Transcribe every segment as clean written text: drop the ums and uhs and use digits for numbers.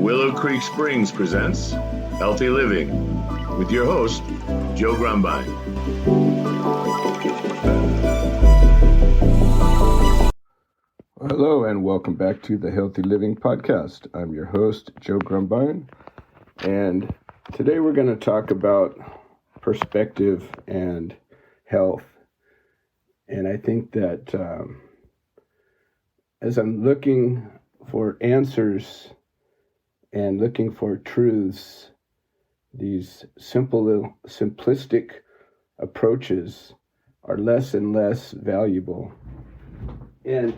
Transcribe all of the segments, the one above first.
Willow Creek Springs presents Healthy Living with your host, Joe Grumbine. Hello and welcome back to the Healthy Living Podcast. I'm your host, Joe Grumbine, and today we're going to talk about perspective and health. And I think that as I'm looking for answers and looking for truths, these simplistic approaches are less and less valuable. And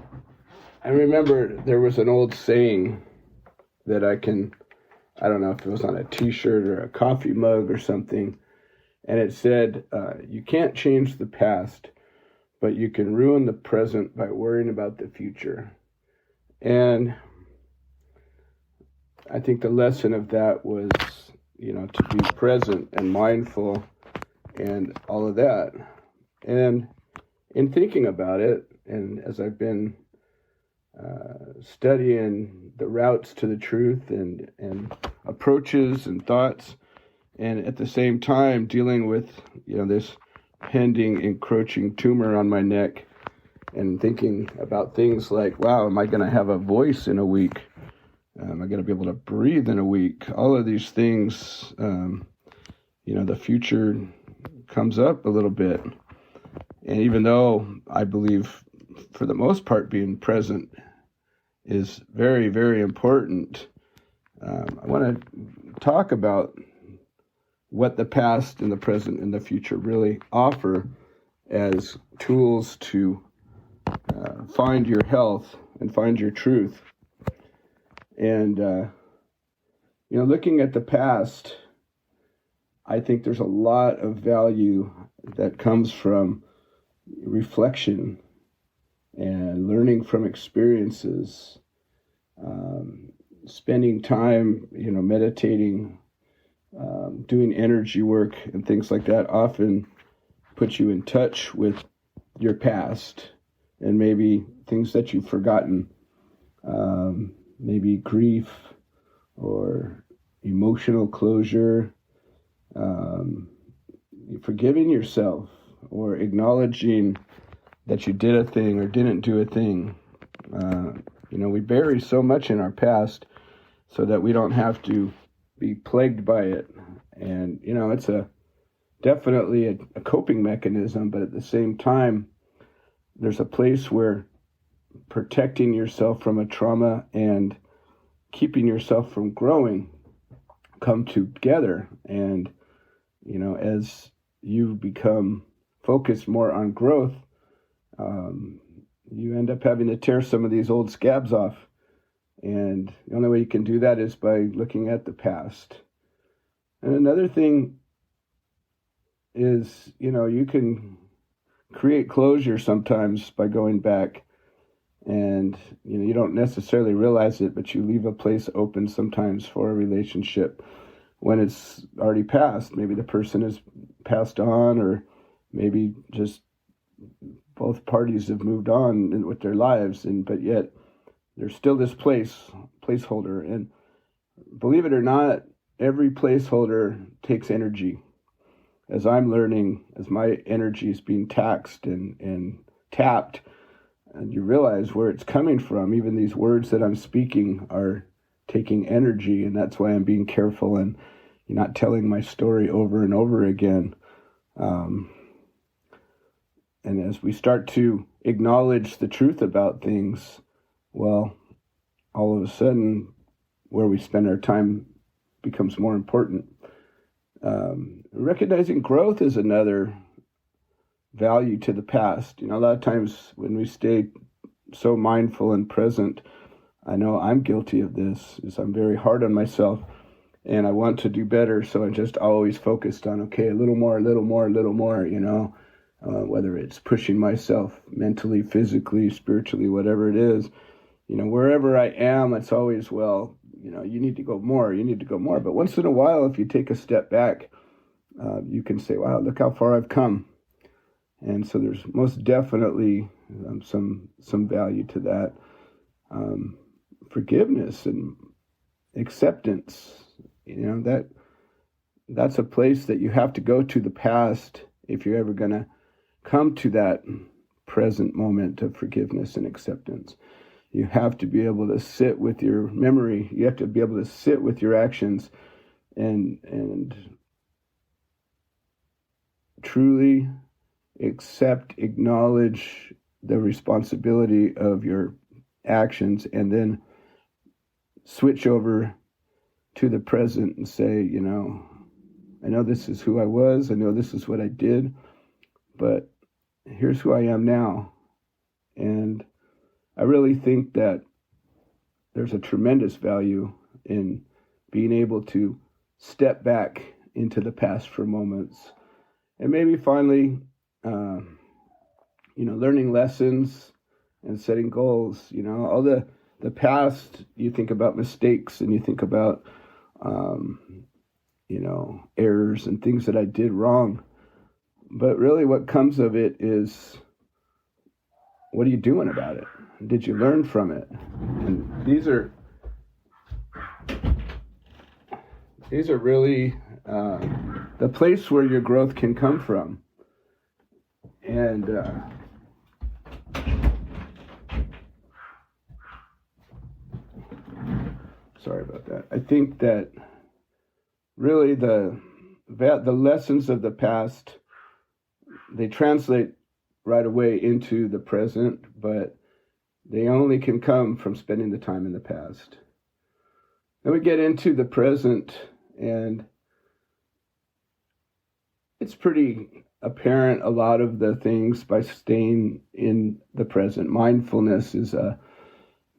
I remember there was an old saying that I don't know if it was on a t-shirt or a coffee mug or something, and it said, you can't change the past, but you can ruin the present by worrying about the future. And I think the lesson of that was, to be present and mindful and all of that. And in thinking about it, and as I've been studying the routes to the truth and approaches and thoughts, and at the same time dealing with, this pending encroaching tumor on my neck, and thinking about things like, wow, am I going to have a voice in a week? Am I going to be able to breathe in a week? All of these things, the future comes up a little bit. And even though I believe, for the most part, being present is very, very important, I want to talk about what the past and the present and the future really offer as tools to find your health and find your truth. And, looking at the past, I think there's a lot of value that comes from reflection and learning from experiences, spending time, meditating, doing energy work and things like that often put you in touch with your past and maybe things that you've forgotten, maybe grief or emotional closure, forgiving yourself or acknowledging that you did a thing or didn't do a thing. We bury so much in our past so that we don't have to be plagued by it. And, it's definitely a coping mechanism, but at the same time, there's a place where protecting yourself from a trauma and keeping yourself from growing come together. And, as you become focused more on growth, you end up having to tear some of these old scabs off. And the only way you can do that is by looking at the past. And another thing is, you can create closure sometimes by going back. And, you don't necessarily realize it, but you leave a place open sometimes for a relationship when it's already passed. Maybe the person has passed on, or maybe just both parties have moved on with their lives, but yet there's still this placeholder. And believe it or not, every placeholder takes energy. As I'm learning, as my energy is being taxed and tapped, and you realize where it's coming from. Even these words that I'm speaking are taking energy, and that's why I'm being careful and not telling my story over and over again. And as we start to acknowledge the truth about things, well, all of a sudden, where we spend our time becomes more important. Recognizing growth is another value to the past. A lot of times when we stay so mindful and present, I know I'm guilty of this, is I'm very hard on myself and I want to do better. So I'm just always focused on, okay, a little more, whether it's pushing myself mentally, physically, spiritually, whatever it is, wherever I am, it's always, you need to go more. But once in a while, if you take a step back, you can say, wow, look how far I've come. And so there's most definitely some value to that. Forgiveness acceptance. That's a place that you have to go to the past if you're ever going to come to that present moment of forgiveness and acceptance. You have to be able to sit with your memory. You have to be able to sit with your actions and truly acknowledge the responsibility of your actions, and then switch over to the present and say, I know this is who I was. I know this is what I did, but here's who I am now. And I really think that there's a tremendous value in being able to step back into the past for moments and maybe finally, learning lessons and setting goals. All the past, you think about mistakes and you think about, errors and things that I did wrong. But really what comes of it is, what are you doing about it? Did you learn from it? And these are really the place where your growth can come from. And sorry about that. I think that really the lessons of the past, they translate right away into the present, but they only can come from spending the time in the past. Then we get into the present, and it's pretty apparent a lot of the things by staying in the present. Mindfulness is a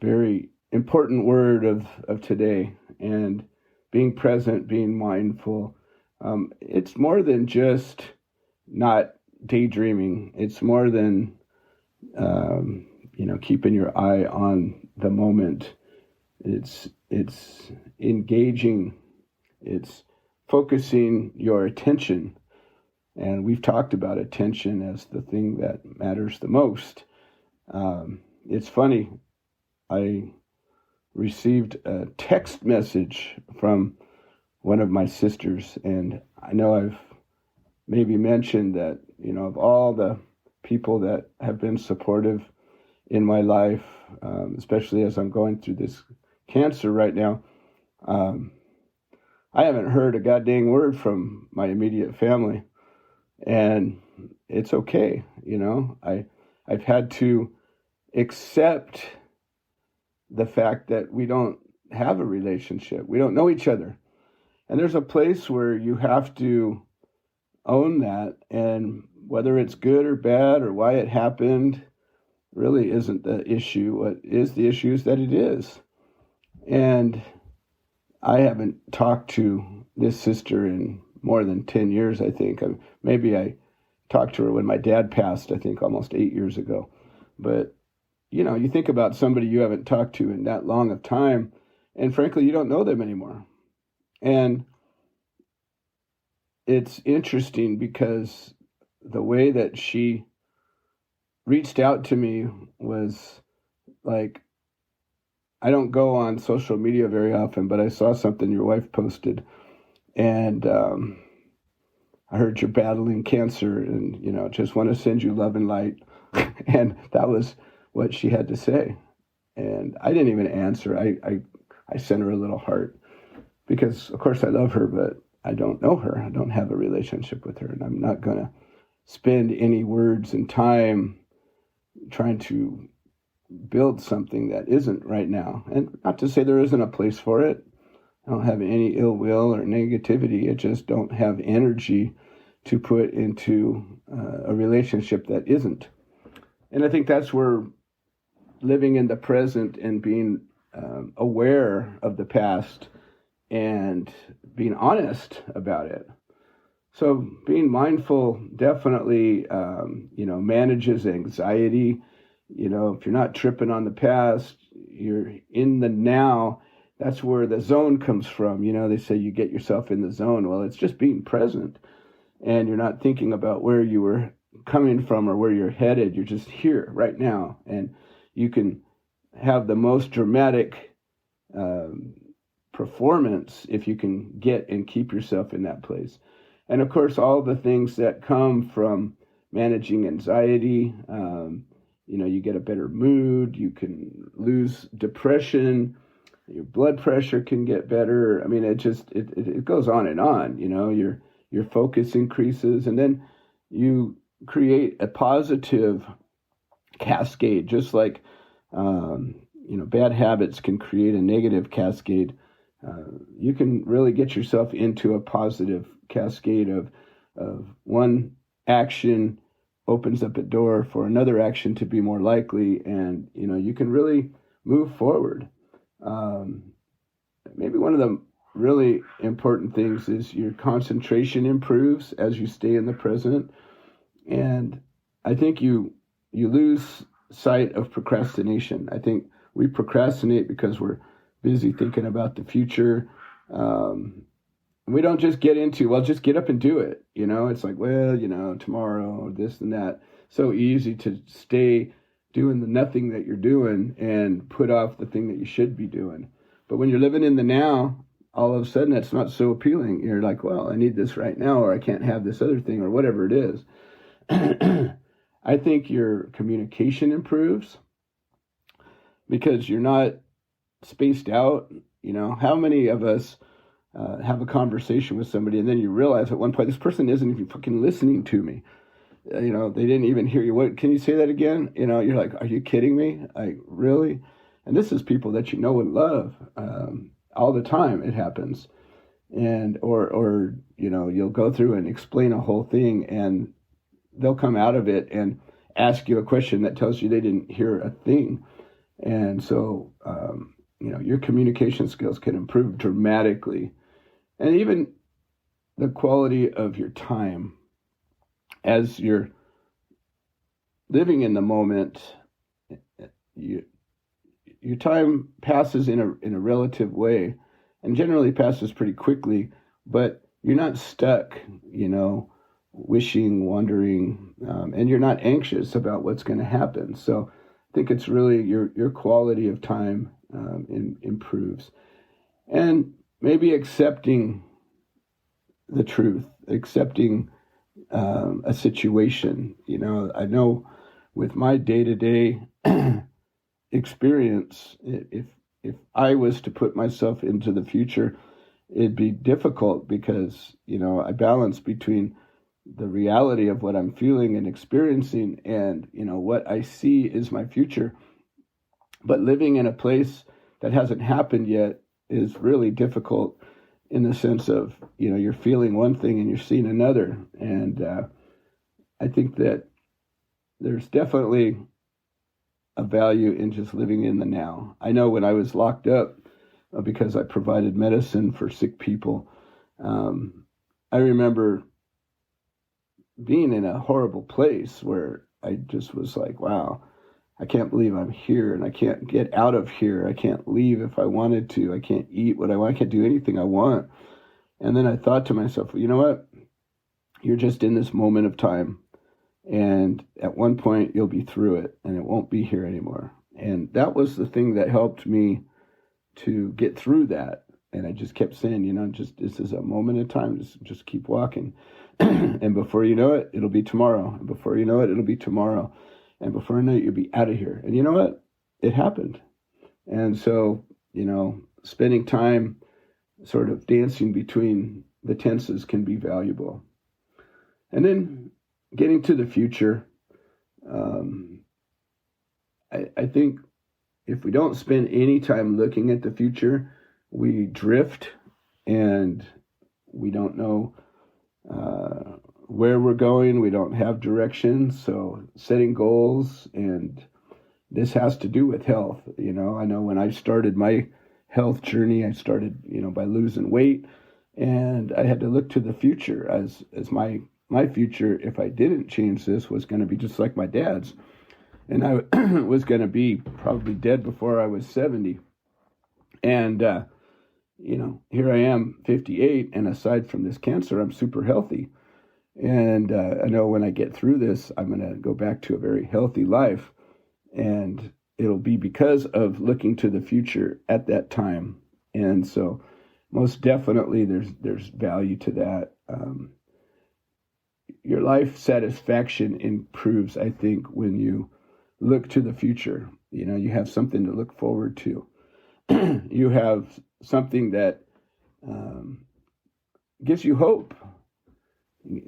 very important word of today, and being present, being mindful, it's more than just not daydreaming. It's more than keeping your eye on the moment. It's engaging. It's focusing your attention. And we've talked about attention as the thing that matters the most. It's funny. I received a text message from one of my sisters, and I know I've maybe mentioned that, of all the people that have been supportive in my life, especially as I'm going through this cancer right now, I haven't heard a goddamn word from my immediate family, and it's okay. I've had to accept the fact that we don't have a relationship. We don't know each other. And there's a place where you have to own that, and whether it's good or bad or why it happened really isn't the issue. What is the issue is that it is. And I haven't talked to this sister in more than 10 years, I think. Maybe I talked to her when my dad passed, I think almost 8 years ago. But you think about somebody you haven't talked to in that long of time, and frankly, you don't know them anymore. And it's interesting because the way that she reached out to me was like, I don't go on social media very often, but I saw something your wife posted, and I heard you're battling cancer, and just want to send you love and light. And that was what she had to say. And I didn't even answer. I sent her a little heart because, of course, I love her, but I don't know her. I don't have a relationship with her, and I'm not going to spend any words and time trying to build something that isn't right now. And not to say there isn't a place for it. I don't have any ill will or negativity. I just don't have energy to put into a relationship that isn't. And I think that's where living in the present and being aware of the past and being honest about it. So being mindful definitely, manages anxiety. If you're not tripping on the past, you're in the now. That's where the zone comes from. They say you get yourself in the zone. Well, it's just being present, and you're not thinking about where you were coming from or where you're headed. You're just here right now, and you can have the most dramatic performance if you can get and keep yourself in that place. And of course, all the things that come from managing anxiety, you get a better mood, you can lose depression, your blood pressure can get better. I mean, it goes on and on. Your focus increases, and then you create a positive cascade, just like bad habits can create a negative cascade. You can really get yourself into a positive cascade of one action opens up a door for another action to be more likely, and you can really move forward. Maybe one of the really important things is your concentration improves as you stay in the present, and I think you lose sight of procrastination. I think we procrastinate because we're busy thinking about the future. We don't just get into, well, just get up and do it. It's like, well, tomorrow, this and that. So easy to stay doing the nothing that you're doing and put off the thing that you should be doing. But when you're living in the now, all of a sudden that's not so appealing. You're like, well, I need this right now, or I can't have this other thing, or whatever it is. I think your communication improves because you're not spaced out. How many of us have a conversation with somebody and then you realize at one point, this person isn't even fucking listening to me. They didn't even hear you. What, can you say that again? You're like, are you kidding me? Really? And this is people that you know and love. All the time it happens. And, or you'll go through and explain a whole thing and they'll come out of it and ask you a question that tells you they didn't hear a thing. And so, your communication skills can improve dramatically. And even the quality of your time as you're living in the moment, your time passes in a relative way and generally passes pretty quickly, but you're not stuck, wishing, wondering, and you're not anxious about what's going to happen. So I think it's really your quality of time improves. And maybe accepting the truth, accepting a situation. I know with my day-to-day experience, if I was to put myself into the future, it'd be difficult because, I balance between the reality of what I'm feeling and experiencing and, what I see is my future. But living in a place that hasn't happened yet is really difficult in the sense of, you're feeling one thing and you're seeing another. And I think that there's definitely a value in just living in the now. I know when I was locked up because I provided medicine for sick people, I remember being in a horrible place where I just was like, wow, I can't believe I'm here and I can't get out of here. I can't leave if I wanted to. I can't eat what I want. I can't do anything I want. And then I thought to myself, well, you know what? You're just in this moment of time. And at one point you'll be through it and it won't be here anymore. And that was the thing that helped me to get through that. And I just kept saying, this is a moment of time. Just keep walking. And before you know it, it'll be tomorrow. And before you know it, it'll be tomorrow. And before I know it, you'll be out of here. And you know what? It happened. And so, spending time sort of dancing between the tenses can be valuable. And then getting to the future, I think if we don't spend any time looking at the future, we drift and we don't know where we're going. We don't have direction. So setting goals, and this has to do with health. I know when I started my health journey, I started, by losing weight, and I had to look to the future as my future, if I didn't change this, was going to be just like my dad's. And I was going to be probably dead before I was 70. And, here I am, 58, and aside from this cancer, I'm super healthy. And I know when I get through this, I'm going to go back to a very healthy life. And it'll be because of looking to the future at that time. And so most definitely there's value to that. Your life satisfaction improves, I think, when you look to the future. You have something to look forward to. You have something that gives you hope.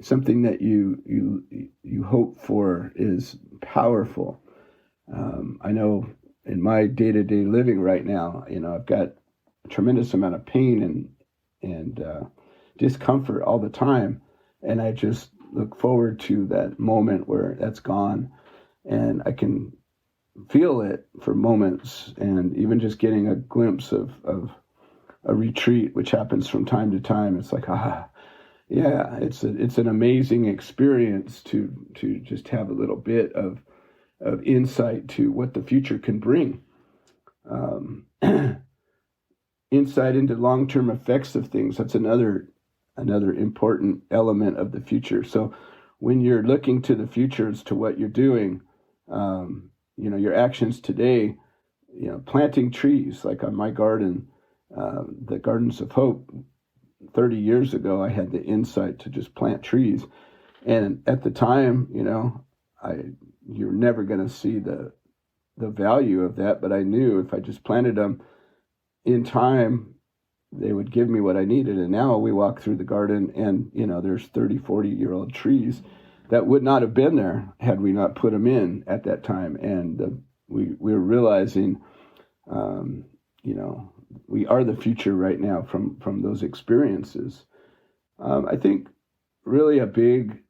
Something that you hope for is powerful. I know in my day-to-day living right now, I've got a tremendous amount of pain and discomfort all the time, and I just look forward to that moment where that's gone, and I can feel it for moments, and even just getting a glimpse of a retreat, which happens from time to time. It's like, yeah, it's an amazing experience to just have a little bit of insight to what the future can bring. Insight into long-term effects of things. That's another important element of the future. So when you're looking to the future as to what you're doing, your actions today, planting trees, like on my garden, the Gardens of Hope, 30 years ago, I had the insight to just plant trees. And at the time, you're never going to see the value of that, but I knew if I just planted them in time, they would give me what I needed. And now we walk through the garden and, there's 30, 40-year-old trees that would not have been there had we not put them in at that time. And we're realizing, we are the future right now from those experiences. I think really a big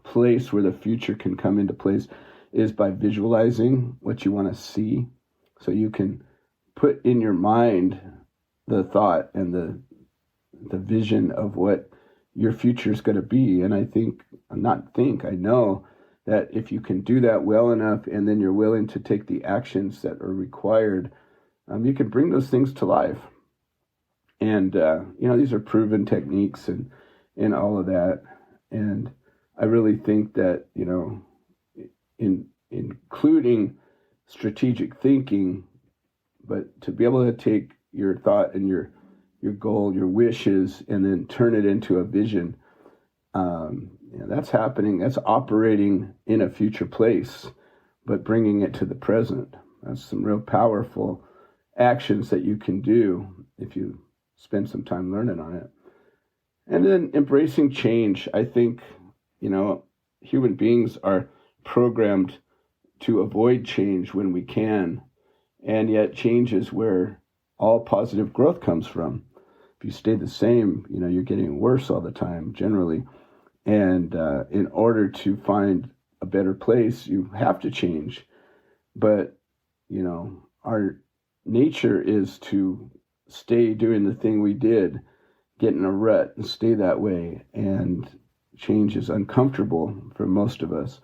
place where the future can come into place is by visualizing what you want to see. So you can put in your mind the thought and the vision of what your future is going to be. And I know that if you can do that well enough, and then you're willing to take the actions that are required, you can bring those things to life. And, these are proven techniques and all of that. And I really think that, including strategic thinking, but to be able to take your thought and your goal, your wishes, and then turn it into a vision, that's happening. That's operating in a future place, but bringing it to the present. That's some real powerful actions that you can do if you spend some time learning on it. And then embracing change. I think, human beings are programmed to avoid change when we can, and yet change is where all positive growth comes from. If you stay the same, you're getting worse all the time, generally. And in order to find a better place, you have to change. But, our nature is to stay doing the thing we did, get in a rut and stay that way. And change is uncomfortable for most of us.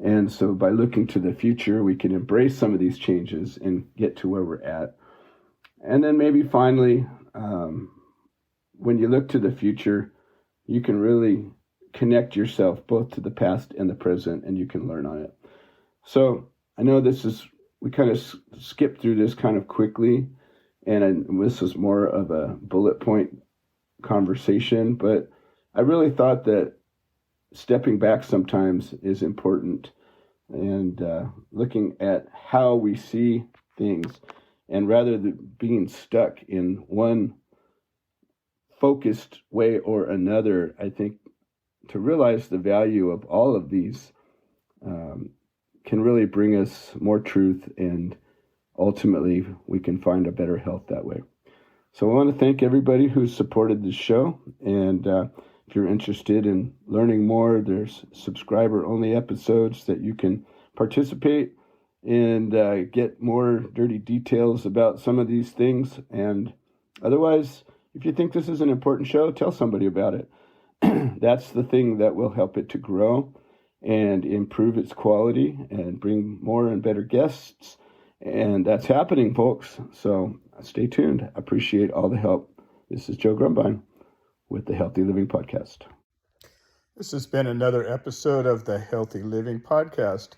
And so by looking to the future, we can embrace some of these changes and get to where we're at. And then maybe finally, when you look to the future, you can really connect yourself both to the past and the present, and you can learn on it. So I know we kind of skipped through this kind of quickly, and this is more of a bullet point conversation, but I really thought that stepping back sometimes is important, and looking at how we see things, and rather than being stuck in one focused way or another, I think to realize the value of all of these can really bring us more truth, and ultimately we can find a better health that way. So I want to thank everybody who's supported this show, and if you're interested in learning more, there's subscriber-only episodes that you can participate and get more dirty details about some of these things. And otherwise, if you think this is an important show, tell somebody about it. That's the thing that will help it to grow and improve its quality and bring more and better guests. And that's happening, folks. So stay tuned. I appreciate all the help. This is Joe Grumbine with the Healthy Living Podcast. This has been another episode of the Healthy Living Podcast.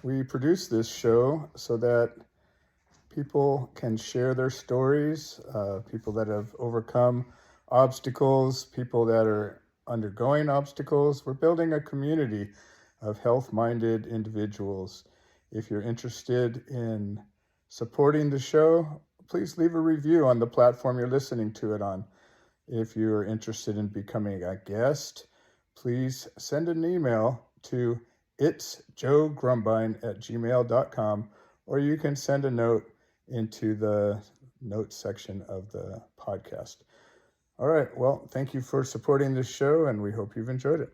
We produce this show so that people can share their stories, people that have overcome obstacles, people that are undergoing obstacles. We're building a community of health-minded individuals. If you're interested in supporting the show, please leave a review on the platform you're listening to it on. If you're interested in becoming a guest, please send an email to itsjoegrumbine@gmail.com, or you can send a note into the notes section of the podcast. All right. Well, thank you for supporting this show, and we hope you've enjoyed it.